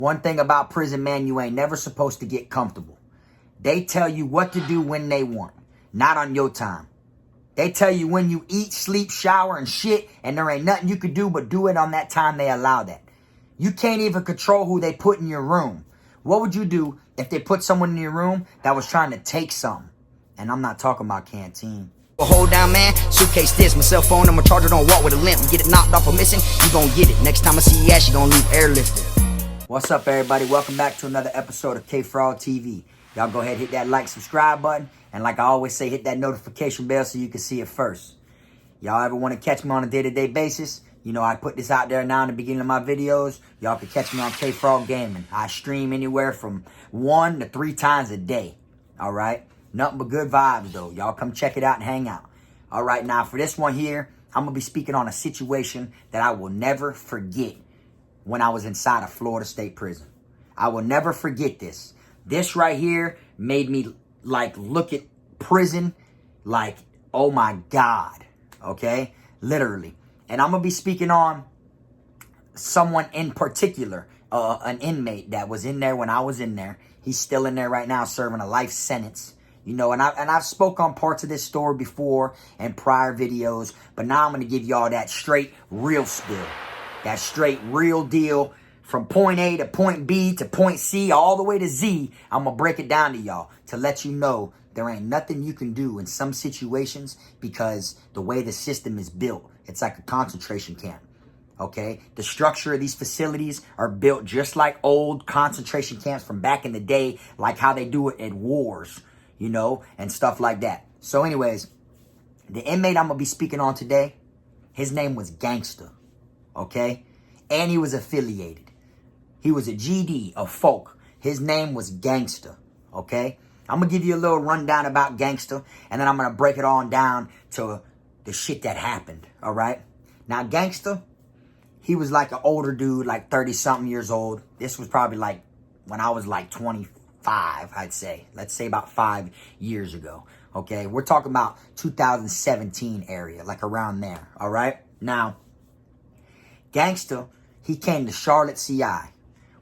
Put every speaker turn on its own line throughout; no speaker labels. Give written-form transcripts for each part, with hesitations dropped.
One thing about prison, man, you ain't never supposed to get comfortable. They tell you what to do when they want, not on your time. They tell you when you eat, sleep, shower, and shit, and there ain't nothing you can do but do it on that time they allow that. You can't even control who they put in your room. What would you do if they put someone in your room that was trying to take something? And I'm not talking about canteen.
Hold down, man. Suitcase this, my cell phone and my charger. Don't walk with a limp. Get it knocked off or missing, you gon' get it. Next time I see your ass, you gon' leave airlifted.
What's up, everybody? Welcome back to another episode of Kfrogtv. Y'all go ahead, hit that like, subscribe button. And like I always say, hit that notification bell so you can see it first. Y'all ever want to catch me on a day-to-day basis? You know, I put this out there now in the beginning of my videos. Y'all can catch me on KFROG Gaming. I stream anywhere from 1 to 3 times a day. All right? Nothing but good vibes, though. Y'all come check it out and hang out. All right, now for this one here, I'm going to be speaking on a situation that I will never forget when I was inside of Florida State Prison. I will never forget this. This right here made me, like, look at prison like, oh, my God. Okay? Literally. And I'm going to be speaking on someone in particular, an inmate that was in there when I was in there. He's still in there right now serving a life sentence. You know, and I've spoke on parts of this story before in prior videos, but now I'm going to give y'all that straight real spill. That straight real deal from point A to point B to point C all the way to Z. I'm going to break it down to y'all to let you know there ain't nothing you can do in some situations because the way the system is built, it's like a concentration camp. Okay? The structure of these facilities are built just like old concentration camps from back in the day, like how they do it at wars, you know, and stuff like that. So anyways, the inmate I'm going to be speaking on today, his name was Gangster. Okay? And he was affiliated. He was a GD of folk. His name was Gangster. Okay? I'm going to give you a little rundown about Gangster, and then I'm going to break it on down to the shit that happened. All right? Now, Gangster, he was like an older dude, like 30-something years old. This was probably like when I was like 25, I'd say. Let's say about 5 years ago. Okay? We're talking about 2017 area, like around there. All right? Now, Gangster, he came to Charlotte, CI.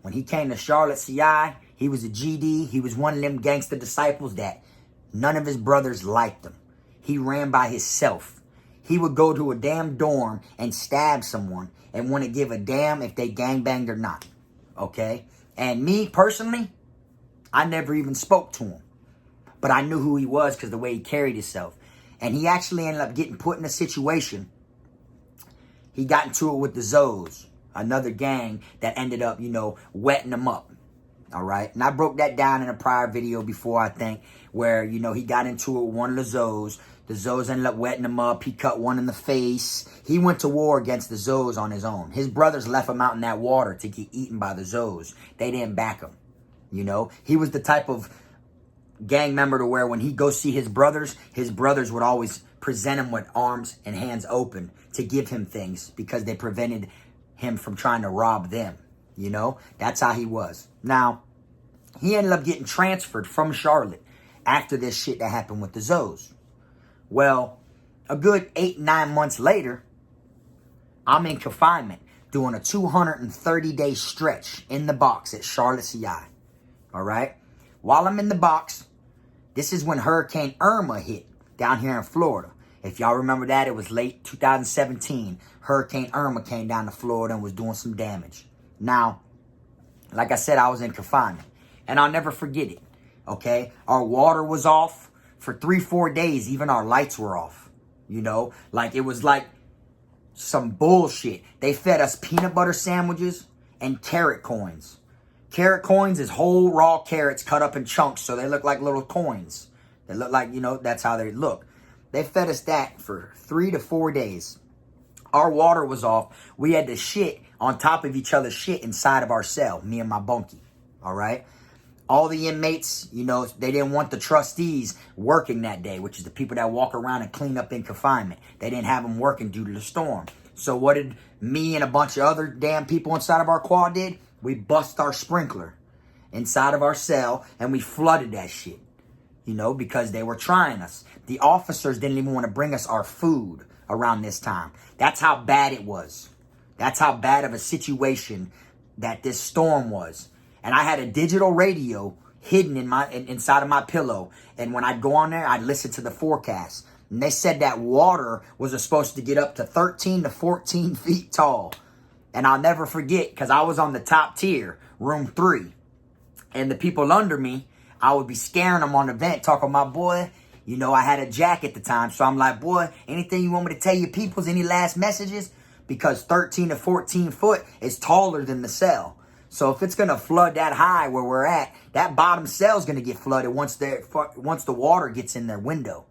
When he came to Charlotte, CI, he was a GD. He was one of them gangster disciples that none of his brothers liked him. He ran by himself. He would go to a damn dorm and stab someone and wouldn't give a damn if they gangbanged or not. Okay? And me, personally, I never even spoke to him. But I knew who he was because the way he carried himself. And he actually ended up getting put in a situation. He got into it with the Zoes, another gang that ended up, you know, wetting him up. All right. And I broke that down in a prior video before, I think, where, you know, he got into it with one of the Zoes. The Zoes ended up wetting him up. He cut one in the face. He went to war against the Zoes on his own. His brothers left him out in that water to get eaten by the Zoes. They didn't back him. You know, he was the type of gang member to where when he go see his brothers would always present him with arms and hands open to give him things because they prevented him from trying to rob them. You know, that's how he was. Now, he ended up getting transferred from Charlotte after this shit that happened with the Zoes. Well, a good 8-9 months later, I'm in confinement doing a 230-day stretch in the box at Charlotte, CI. All right? While I'm in the box, this is when Hurricane Irma hit down here in Florida. If y'all remember that, it was late 2017. Hurricane Irma came down to Florida and was doing some damage. Now, like I said, I was in confinement. And I'll never forget it. Okay? Our water was off for 3-4 days. Even our lights were off. You know? Like, it was like some bullshit. They fed us peanut butter sandwiches and carrot coins. Carrot coins is whole raw carrots cut up in chunks, so they look like little coins. They look like, you know, that's how they look. They fed us that for 3 to 4 days. Our water was off. We had to shit on top of each other's shit inside of our cell, me and my bunkie, all right? All the inmates, you know, they didn't want the trustees working that day, which is the people that walk around and clean up in confinement. They didn't have them working due to the storm. So what did me and a bunch of other damn people inside of our quad did? We bust our sprinkler inside of our cell and we flooded that shit, you know, because they were trying us. The officers didn't even want to bring us our food around this time. That's how bad it was. That's how bad of a situation that this storm was. And I had a digital radio hidden inside of my pillow. And when I'd go on there, I'd listen to the forecast. And they said that water was supposed to get up to 13 to 14 feet tall. And I'll never forget, because I was on the top tier, room 3. And the people under me, I would be scaring them on the vent, talking about, boy, you know, I had a jack at the time. So I'm like, boy, anything you want me to tell your peoples, any last messages? Because 13 to 14 foot is taller than the cell. So if it's going to flood that high where we're at, that bottom cell is going to get flooded once the water gets in their window.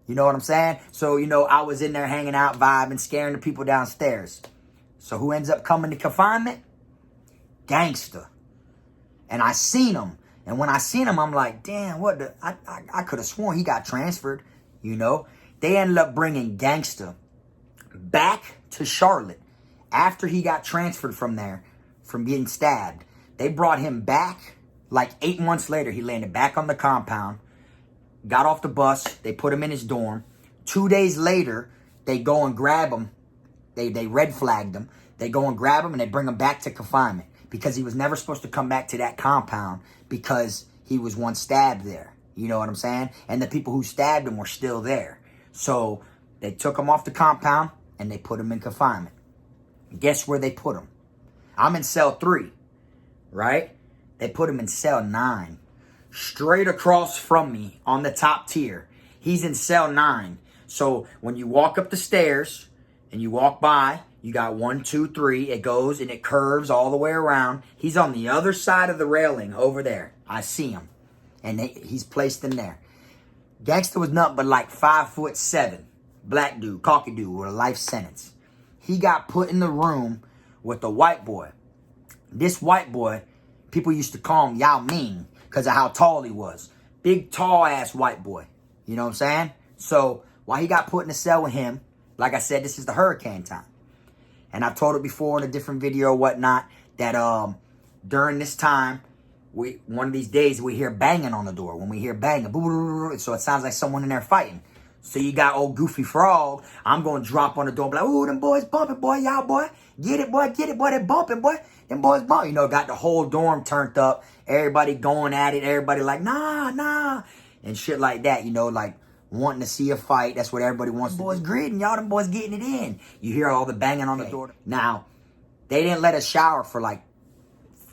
You know what I'm saying? So, you know, I was in there hanging out, vibing, scaring the people downstairs. So who ends up coming to confinement? Gangster. And I seen him. And when I seen him, I'm like, damn, what the... I could have sworn he got transferred, you know? They ended up bringing Gangster back to Charlotte after he got transferred from there, from getting stabbed. They brought him back. Like 8 months later, he landed back on the compound, got off the bus. They put him in his dorm. 2 days later, they go and grab him. They red flagged him. They go and grab him and they bring him back to confinement because he was never supposed to come back to that compound because he was once stabbed there. You know what I'm saying? And the people who stabbed him were still there. So they took him off the compound and they put him in confinement. Guess where they put him? I'm in cell 3, right? They put him in cell 9. Straight across from me on the top tier. He's in cell 9. So when you walk up the stairs and you walk by, you got 1, 2, 3. It goes and it curves all the way around. He's on the other side of the railing over there. I see him. And he's placed in there. Gangster was nothing but like 5'7". Black dude, cocky dude with a life sentence. He got put in the room with a white boy. This white boy, people used to call him Yao Ming because of how tall he was. Big, tall-ass white boy. You know what I'm saying? So, while he got put in a cell with him, like I said, this is the hurricane time. And I've told it before in a different video or whatnot, that during this time, one of these days, we hear banging on the door. When we hear banging, so it sounds like someone in there fighting. So you got old Goofy Frog. I'm going to drop on the door and be like, ooh, them boys bumping, boy, y'all, boy. Get it, boy, they bumping, boy. Them boys bumping. You know, got the whole dorm turned up. Everybody going at it. Everybody like, nah. And shit like that, you know, like wanting to see a fight. That's what everybody wants. Them boys greeting y'all, them boys getting it in. You hear all the banging on the door. Now, they didn't let us shower for like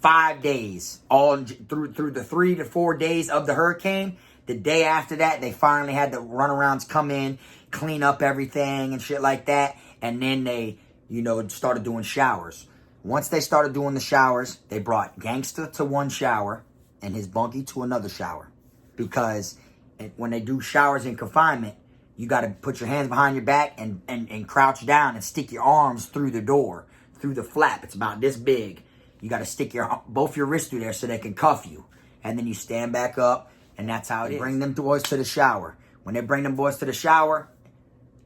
5 days. All through the 3 to 4 days of the hurricane. The day after that, they finally had the runarounds come in, clean up everything and shit like that. And then they, you know, started doing showers. Once they started doing the showers, they brought Gangster to one shower and his bunkie to another shower. Because when they do showers in confinement, you got to put your hands behind your back and crouch down and stick your arms through the door, through the flap. It's about this big. You got to stick both your wrists through there so they can cuff you. And then you stand back up. And that's how it is. Bring them boys to the shower. When they bring them boys to the shower,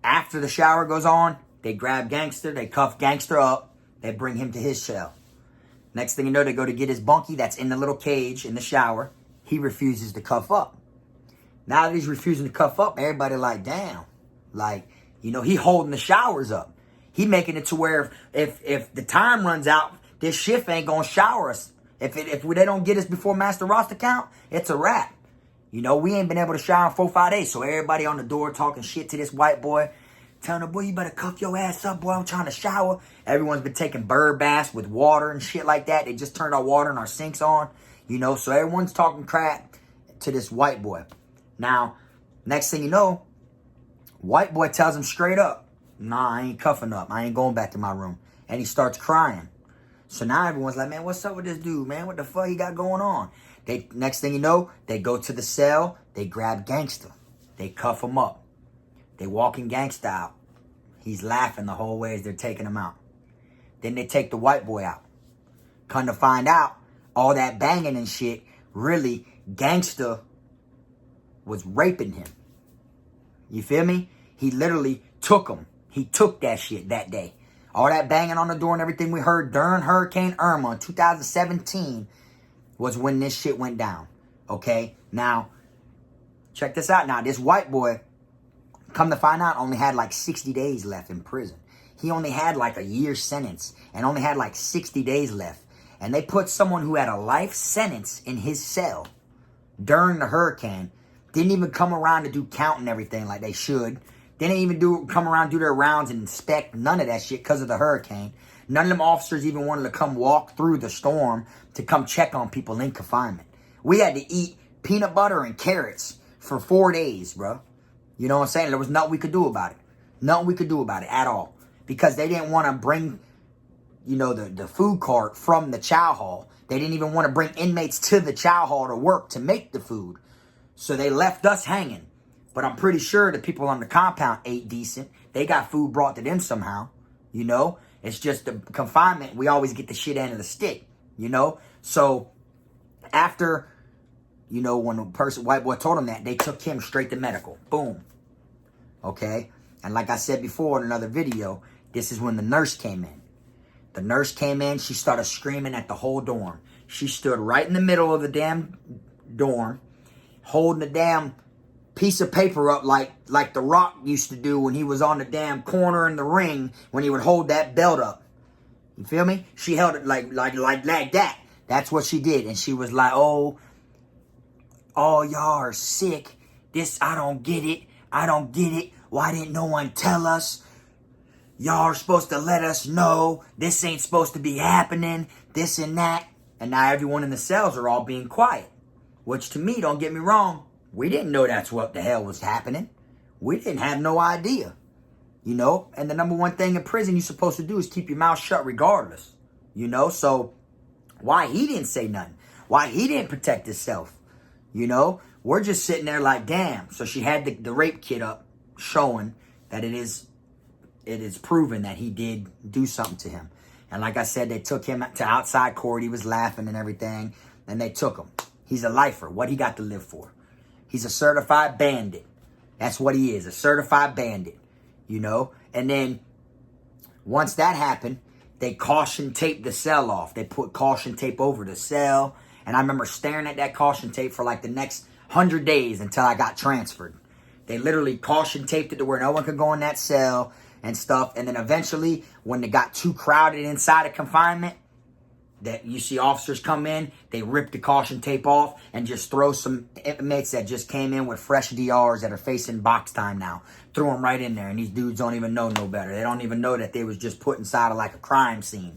after the shower goes on, they grab Gangster, they cuff Gangster up, they bring him to his cell. Next thing you know, they go to get his bunkie that's in the little cage in the shower. He refuses to cuff up. Now that he's refusing to cuff up, everybody like, damn. Like, you know, he holding the showers up. He making it to where if the time runs out, this shift ain't gonna shower us. If they don't get us before master roster count, it's a wrap. You know, we ain't been able to shower in 4 or 5 days. So everybody on the door talking shit to this white boy. Telling him, boy, you better cuff your ass up, boy. I'm trying to shower. Everyone's been taking bird baths with water and shit like that. They just turned our water and our sinks on. You know, so everyone's talking crap to this white boy. Now, next thing you know, white boy tells him straight up, nah, I ain't cuffing up. I ain't going back to my room. And he starts crying. So now everyone's like, man, what's up with this dude, man? What the fuck he got going on? Next thing you know, they go to the cell. They grab Gangster. They cuff him up. They walking Gangster out. He's laughing the whole way as they're taking him out. Then they take the white boy out. Come to find out, all that banging and shit, really, Gangster was raping him. You feel me? He literally took him. He took that shit that day. All that banging on the door and everything we heard during Hurricane Irma in 2017 was when this shit went down. Okay? Now, check this out. Now, this white boy, come to find out, only had like 60 days left in prison. He only had like a year sentence and only had like 60 days left. and they put someone who had a life sentence in his cell during the hurricane. Didn't even come around to do count and everything like they should. Didn't even come around, do their rounds and inspect none of that shit because of the hurricane. None of them officers even wanted to come walk through the storm to come check on people in confinement. We had to eat peanut butter and carrots for 4 days, bro. You know what I'm saying? There was nothing we could do about it. Nothing we could do about it at all. Because they didn't want to bring, you know, the food cart from the chow hall. They didn't even want to bring inmates to the chow hall to work to make the food. So they left us hanging. But I'm pretty sure the people on the compound ate decent. They got food brought to them somehow, you know? It's just the confinement, we always get the shit end of the stick, you know? So after, you know, when the white boy told him that, they took him straight to medical. Boom. Okay? And like I said before in another video, this is when the nurse came in. The nurse came in, she started screaming at the whole dorm. She stood right in the middle of the damn dorm, holding the damn piece of paper up like The Rock used to do when he was on the damn corner in the ring, when he would hold that belt up. You feel me? She held it like that. That's what she did. And she was like, oh, y'all are sick. This, I don't get it. I don't get it. Why didn't no one tell us? Y'all are supposed to let us know. This ain't supposed to be happening. This and that. And now everyone in the cells are all being quiet. Which to me, don't get me wrong, we didn't know that's what the hell was happening. We didn't have no idea. You know? And the number one thing in prison you're supposed to do is keep your mouth shut regardless. You know? So, why he didn't say nothing? Why he didn't protect himself? You know? We're just sitting there like, damn. So she had the rape kit up showing that it is proven that he did do something to him. And like I said, they took him to outside court. He was laughing and everything. And they took him. He's a lifer. What he got to live for? He's a certified bandit. That's what he is, a certified bandit, you know? And then once that happened, they caution taped the cell off. They put caution tape over the cell. And I remember staring at that caution tape for like the next 100 days until I got transferred. They literally caution taped it to where no one could go in that cell and stuff. And then eventually, when it got too crowded inside of confinement, that you see officers come in, they rip the caution tape off and just throw some inmates that just came in with fresh DRs that are facing box time now. Throw them right in there, and these dudes don't even know no better. They don't even know that they was just put inside of like a crime scene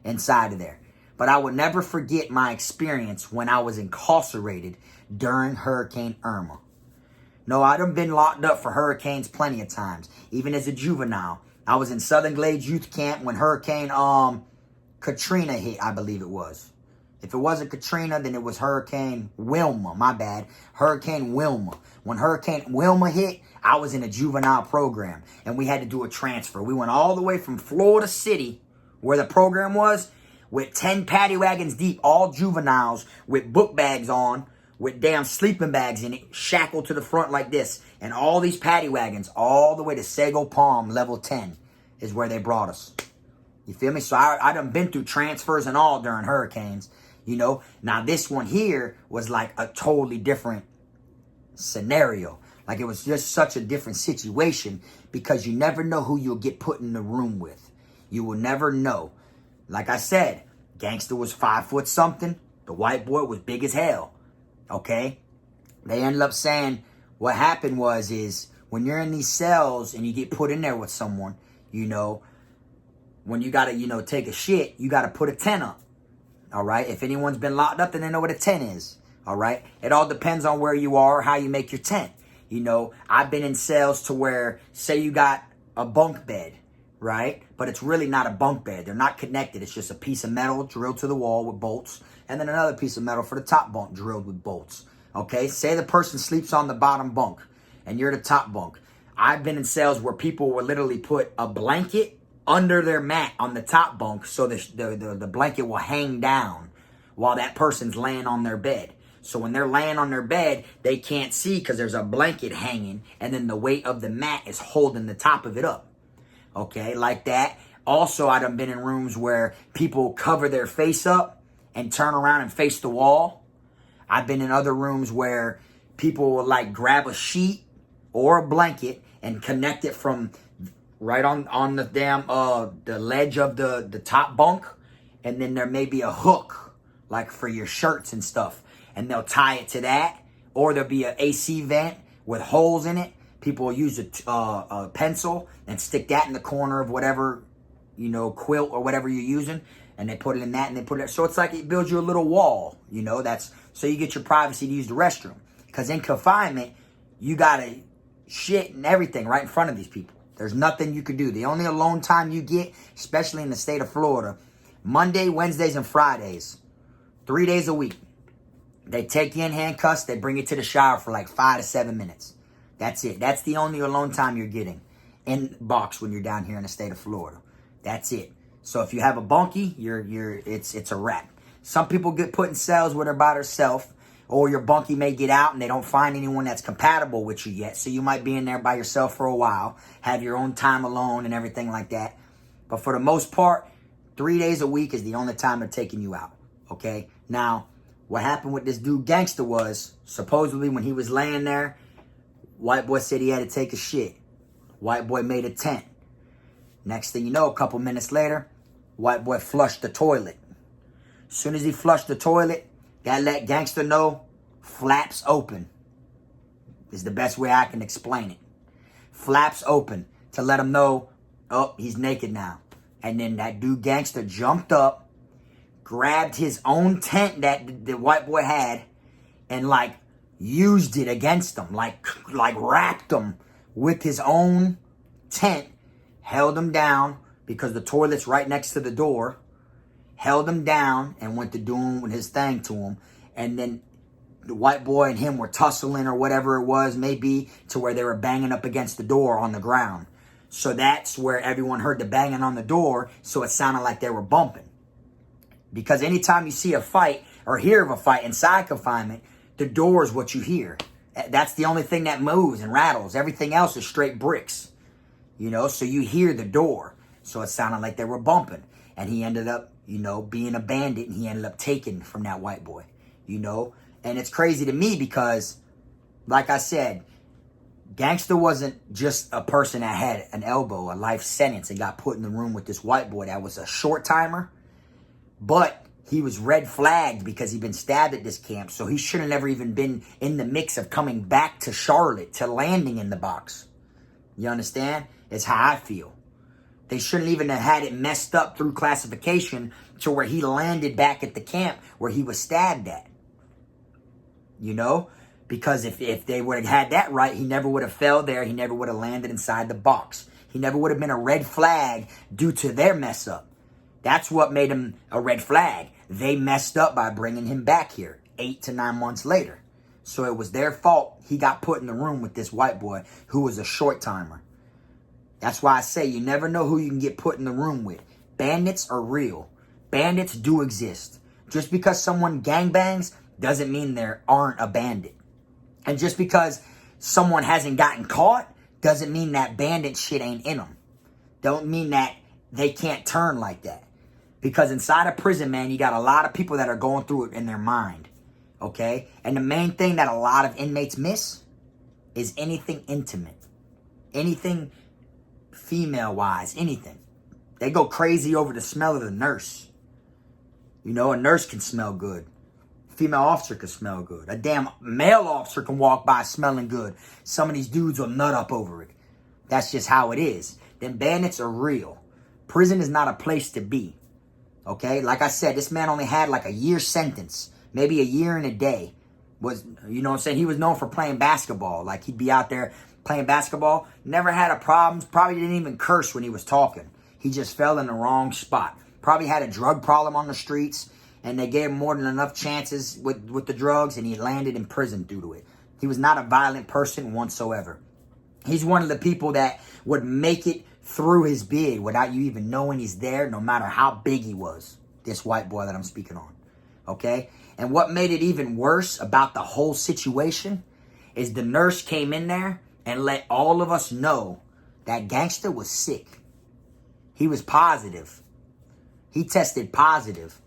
inside of there. But I would never forget my experience when I was incarcerated during Hurricane Irma. No, I done been locked up for hurricanes plenty of times. Even as a juvenile. I was in Southern Glades Youth Camp when Hurricane Katrina hit, I believe it was. If it wasn't Katrina, then it was Hurricane Wilma. My bad. Hurricane Wilma. When Hurricane Wilma hit, I was in a juvenile program. And we had to do a transfer. We went all the way from Florida City, where the program was, with 10 paddy wagons deep, all juveniles, with book bags on, with damn sleeping bags in it, shackled to the front like this. And all these paddy wagons, all the way to Sago Palm, level 10, is where they brought us. You feel me? So I done been through transfers and all during hurricanes, you know. Now this one here was like a totally different scenario. Like it was just such a different situation because you never know who you'll get put in the room with. You will never know. Like I said, Gangster was 5 foot something. The white boy was big as hell. Okay? They ended up saying what happened is when you're in these cells and you get put in there with someone, you know, when you gotta, you know, take a shit, you gotta put a tent up. All right? If anyone's been locked up, then they know what a tent is. All right? It all depends on where you are, how you make your tent. You know, I've been in cells to where, say you got a bunk bed, right? But it's really not a bunk bed. They're not connected. It's just a piece of metal drilled to the wall with bolts, and then another piece of metal for the top bunk drilled with bolts. Okay? Say the person sleeps on the bottom bunk, and you're the top bunk. I've been in cells where people would literally put a blanket under their mat on the top bunk so the blanket will hang down while that person's laying on their bed. So when they're laying on their bed, they can't see because there's a blanket hanging, and then the weight of the mat is holding the top of it up. Okay, like that. Also, I done been in rooms where people cover their face up and turn around and face the wall. I've been in other rooms where people will like grab a sheet or a blanket and connect it from right on the damn the ledge of the top bunk and then there may be a hook, like for your shirts and stuff, and they'll tie it to that, or there'll be an AC vent with holes in it. People will use a pencil and stick that in the corner of whatever, you know, quilt or whatever you're using, and they put it in that, and they put it, so it's like it builds you a little wall, you know, that's, so you get your privacy to use the restroom. Because in confinement, you gotta shit and everything right in front of these people. There's nothing you can do. The only alone time you get, especially in the state of Florida, Monday, Wednesdays, and Fridays, 3 days a week. They take you in handcuffs, they bring you to the shower for like 5 to 7 minutes. That's it. That's the only alone time you're getting in box when you're down here in the state of Florida. That's it. So if you have a bunkie, it's a wrap. Some people get put in cells where they're by themselves, or your bunkie may get out and they don't find anyone that's compatible with you yet. So you might be in there by yourself for a while, have your own time alone and everything like that. But for the most part, 3 days a week is the only time they're taking you out. Okay? Now, what happened with this dude Gangster was, supposedly when he was laying there, white boy said he had to take a shit. White boy made a tent. Next thing you know, a couple minutes later, white boy flushed the toilet. As soon as he flushed the toilet, that let Gangster know, flaps open. Is the best way I can explain it. Flaps open to let him know, oh, he's naked now. And then that dude Gangster jumped up, grabbed his own tent that the white boy had, and like used it against him, like wrapped him with his own tent, held him down because the toilet's right next to the door, held him down and went to doing his thing to him. And then the white boy and him were tussling or whatever it was, maybe, to where they were banging up against the door on the ground. So that's where everyone heard the banging on the door, so it sounded like they were bumping. Because anytime you see a fight or hear of a fight inside confinement, the door is what you hear. That's the only thing that moves and rattles. Everything else is straight bricks. You know, so you hear the door. So it sounded like they were bumping. And he ended up, you know, being a bandit, and he ended up taking from that white boy. You know, and it's crazy to me because, like I said, Gangster wasn't just a person that had an elbow, a life sentence, and got put in the room with this white boy that was a short timer. But he was red flagged because he'd been stabbed at this camp. So he should have never even been in the mix of coming back to Charlotte, to landing in the box. You understand? It's how I feel. They shouldn't even have had it messed up through classification to where he landed back at the camp where he was stabbed at. You know? Because if they would have had that right, he never would have fell there. He never would have landed inside the box. He never would have been a red flag due to their mess up. That's what made him a red flag. They messed up by bringing him back here 8 to 9 months later. So it was their fault he got put in the room with this white boy who was a short timer. That's why I say you never know who you can get put in the room with. Bandits are real. Bandits do exist. Just because someone gangbangs doesn't mean there aren't a bandit. And just because someone hasn't gotten caught doesn't mean that bandit shit ain't in them. Don't mean that they can't turn like that. Because inside a prison, man, you got a lot of people that are going through it in their mind. Okay? And the main thing that a lot of inmates miss is anything intimate. Anything female-wise, anything. They go crazy over the smell of the nurse. You know, a nurse can smell good. Female officer can smell good. A damn male officer can walk by smelling good. Some of these dudes will nut up over it. That's just how it is. Them bandits are real. Prison is not a place to be. Okay? Like I said, this man only had like a year sentence. Maybe a year and a day. Was, you know what I'm saying? He was known for playing basketball. Like he'd be out there playing basketball. Never had a problem. Probably didn't even curse when he was talking. He just fell in the wrong spot. Probably had a drug problem on the streets. And they gave him more than enough chances with the drugs, and he landed in prison due to it. He was not a violent person whatsoever. He's one of the people that would make it through his bid without you even knowing he's there, no matter how big he was. This white boy that I'm speaking on. Okay? And what made it even worse about the whole situation is the nurse came in there and let all of us know that Gangster was sick. He was positive. He tested positive.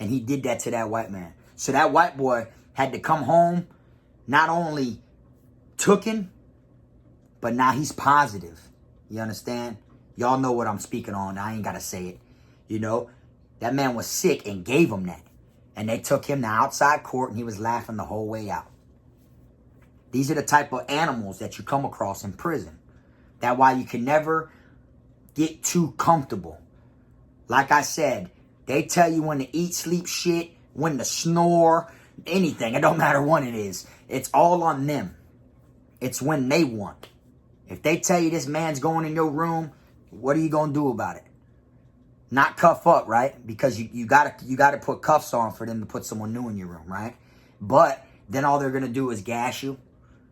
And he did that to that white man. So that white boy had to come home, not only tooken, but now he's positive. You understand? Y'all know what I'm speaking on. I ain't got to say it. You know? That man was sick and gave him that. And they took him to outside court and he was laughing the whole way out. These are the type of animals that you come across in prison. That's why you can never get too comfortable. Like I said, they tell you when to eat, sleep, shit, when to snore, anything. It don't matter what it is. It's all on them. It's when they want. If they tell you this man's going in your room, what are you going to do about it? Not cuff up, right? Because you gotta put cuffs on for them to put someone new in your room, right? But then all they're going to do is gas you.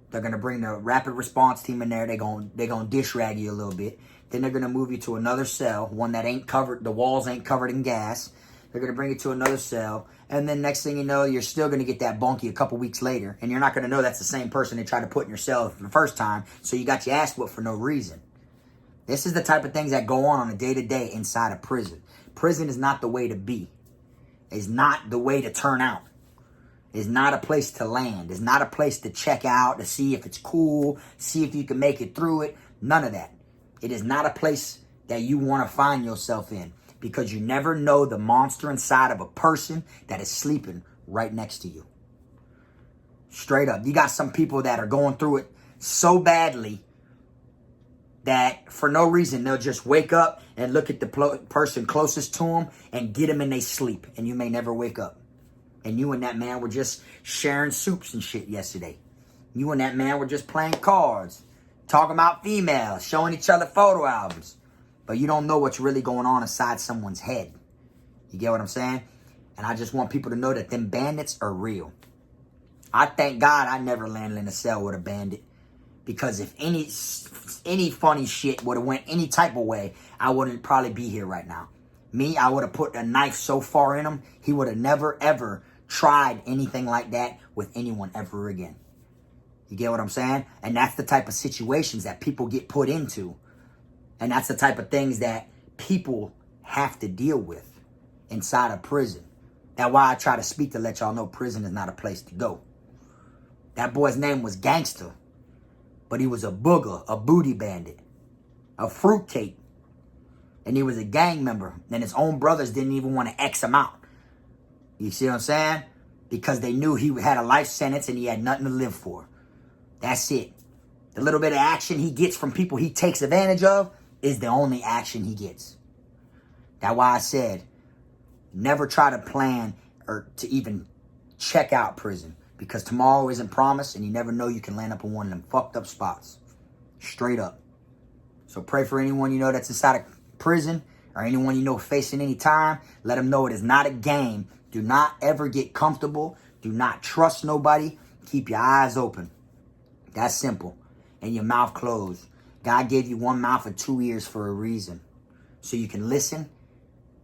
They're going to bring the rapid response team in there. They're going to dish rag you a little bit. Then they're going to move you to another cell, one that ain't covered, the walls ain't covered in gas. They're going to bring you to another cell. And then next thing you know, you're still going to get that bunkie a couple weeks later. And you're not going to know that's the same person they tried to put in your cell the first time. So you got your ass whooped for no reason. This is the type of things that go on a day-to-day inside of prison. Prison is not the way to be. It's not the way to turn out. It's not a place to land. It's not a place to check out, to see if it's cool, see if you can make it through it. None of that. It is not a place that you want to find yourself in, because you never know the monster inside of a person that is sleeping right next to you. Straight up. You got some people that are going through it so badly that for no reason they'll just wake up and look at the person closest to them and get them in their sleep, and you may never wake up. And you and that man were just sharing soups and shit yesterday. You and that man were just playing cards, talking about females, showing each other photo albums. But you don't know what's really going on inside someone's head. You get what I'm saying? And I just want people to know that them bandits are real. I thank God I never landed in a cell with a bandit. Because if any funny shit would have went any type of way, I wouldn't probably be here right now. Me, I would have put a knife so far in him, he would have never, ever tried anything like that with anyone ever again. You get what I'm saying? And that's the type of situations that people get put into. And that's the type of things that people have to deal with inside of prison. That's why I try to speak to let y'all know prison is not a place to go. That boy's name was Gangster. But he was a booger, a booty bandit, a fruitcake. And he was a gang member. And his own brothers didn't even want to X him out. You see what I'm saying? Because they knew he had a life sentence and he had nothing to live for. That's it. The little bit of action he gets from people he takes advantage of is the only action he gets. That's why I said, never try to plan or to even check out prison. Because tomorrow isn't promised and you never know, you can land up in one of them fucked up spots. Straight up. So pray for anyone you know that's inside of prison or anyone you know facing any time. Let them know it is not a game. Do not ever get comfortable. Do not trust nobody. Keep your eyes open. That's simple. And your mouth closed. God gave you one mouth and 2 ears for a reason. So you can listen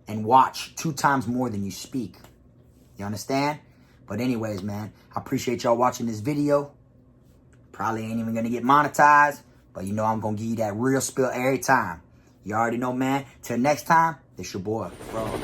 and watch 2 times more than you speak. You understand? But anyways, man, I appreciate y'all watching this video. Probably ain't even going to get monetized. But you know I'm going to give you that real spill every time. You already know, man. Till next time, it's your boy, Frog.